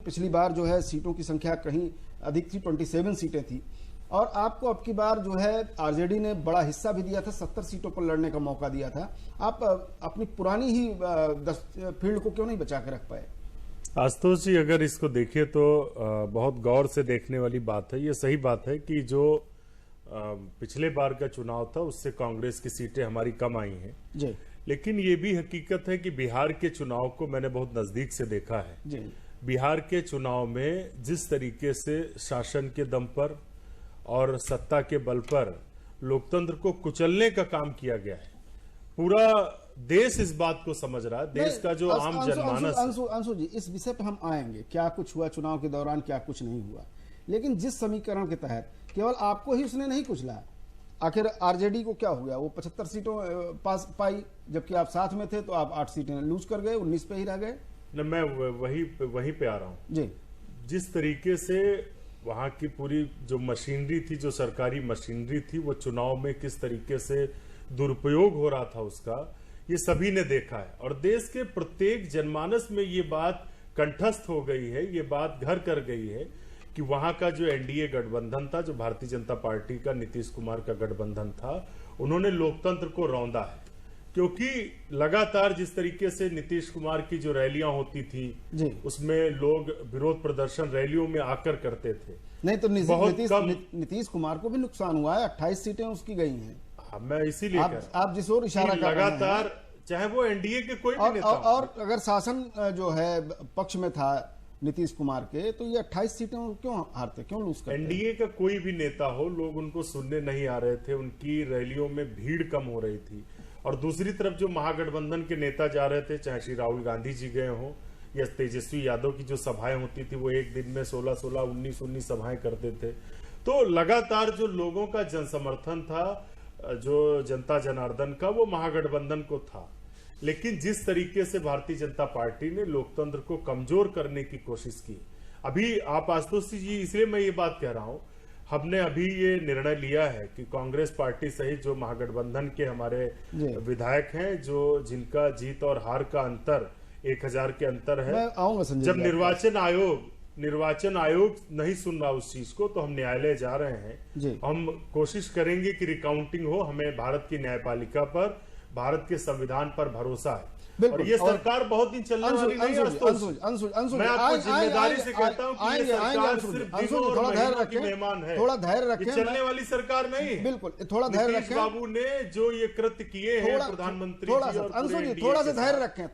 पिछली बार जो है सीटों की संख्या कहीं अधिक थी, 27 सीटें थी, और आपको अब की बार जो है आरजेडी ने बड़ा हिस्सा भी दिया था, 70 सीटों पर लड़ने का मौका दिया था। आप अपनी पुरानी ही फील्ड को क्यों नहीं बचा के रख पाए? आशुतोष जी, अगर इसको देखें तो बहुत गौर से देखने वाली बात है। ये सही बात है कि जो पिछले बार का चुनाव था उससे कांग्रेस की सीटें हमारी कम आई हैं जी, लेकिन ये भी हकीकत है कि बिहार के चुनाव को मैंने बहुत नजदीक से देखा है जी। बिहार के चुनाव में जिस तरीके से शासन के दम पर और सत्ता के बल पर लोकतंत्र को कुचलने का काम किया गया है, पूरा देश इस बात को समझ रहा है। देश का जो आम जनमानस। अंशु जी, इस विषय पर हम आएंगे, क्या कुछ हुआ चुनाव के दौरान, क्या कुछ नहीं हुआ, लेकिन जिस समीकरण के तहत केवल आपको ही उसने नहीं कुचला, आखिर आरजेडी को क्या हो गया? वो 75 सीटों पास पाई, जबकि आप साथ में थे तो आप 8 सीटें लूज कर गए, 19 पे ही रह गए। न, मैं वही पे आ रहा हूं जी। जिस तरीके से वहां की पूरी जो मशीनरी थी, जो सरकारी मशीनरी थी, वो चुनाव में किस तरीके से दुरुपयोग हो रहा था उसका, ये सभी ने देखा है और देश के प्रत्येक जनमानस में ये बात कंठस्थ हो गई है, ये बात घर कर गई है कि वहां का जो एनडीए गठबंधन था, जो भारतीय जनता पार्टी का नीतीश कुमार का गठबंधन था, उन्होंने लोकतंत्र को रौंदा है। क्योंकि लगातार जिस तरीके से नीतीश कुमार की जो रैलियां होती थी उसमें लोग विरोध प्रदर्शन रैलियों में आकर करते थे। नहीं तो नीतीश कुमार को भी नुकसान हुआ है, 28 सीटें उसकी गई हैं। हाँ, मैं इसीलिए आप जिस ओर इशारा कर रहे हैं, लगातार चाहे वो एनडीए के कोई भी नेता और अगर शासन जो है पक्ष में था नीतीश कुमार के, तो ये 28 सीटें क्यों हारते, क्यों लूज करते? एनडीए का कोई भी नेता हो, लोग उनको सुनने नहीं आ रहे थे, उनकी रैलियों में भीड़ कम हो रही थी। और दूसरी तरफ जो महागठबंधन के नेता जा रहे थे, चाहे श्री राहुल गांधी जी गए हों या तेजस्वी यादव की जो सभाएं होती थी, वो एक दिन में 16-16, 19-19 सभाएं करते थे। तो लगातार जो लोगों का जनसमर्थन था, जो जनता जनार्दन का, वो महागठबंधन को था। लेकिन जिस तरीके से भारतीय जनता पार्टी ने लोकतंत्र को कमजोर करने की कोशिश की, अभी आप आशुतोष जी, इसलिए मैं ये बात कह रहा हूं, हमने अभी ये निर्णय लिया है कि कांग्रेस पार्टी सहित जो महागठबंधन के हमारे विधायक हैं, जो जिनका जीत और हार का अंतर 1000 के अंतर है, जब निर्वाचन आयोग नहीं सुन रहा उस चीज को, तो हम न्यायालय जा रहे हैं। हम कोशिश करेंगे कि रिकाउंटिंग हो। हमें भारत की न्यायपालिका पर, भारत के संविधान पर भरोसा है और ये सरकार बहुत दिन चलने वाली नहीं है। मैं आपको जिम्मेदारी से कहता हूं कि ये सरकार सिर्फ दिनों और महीनों की मेहमान है, थोड़ा धैर्य रखें, चलने वाली सरकार नहीं है। बिल्कुल, थोड़ा धैर्य रखें। बाबू ने जो ये कृत्य किए हैं प्रधानमंत्री जी और थोड़ा सा धैर्य रखें।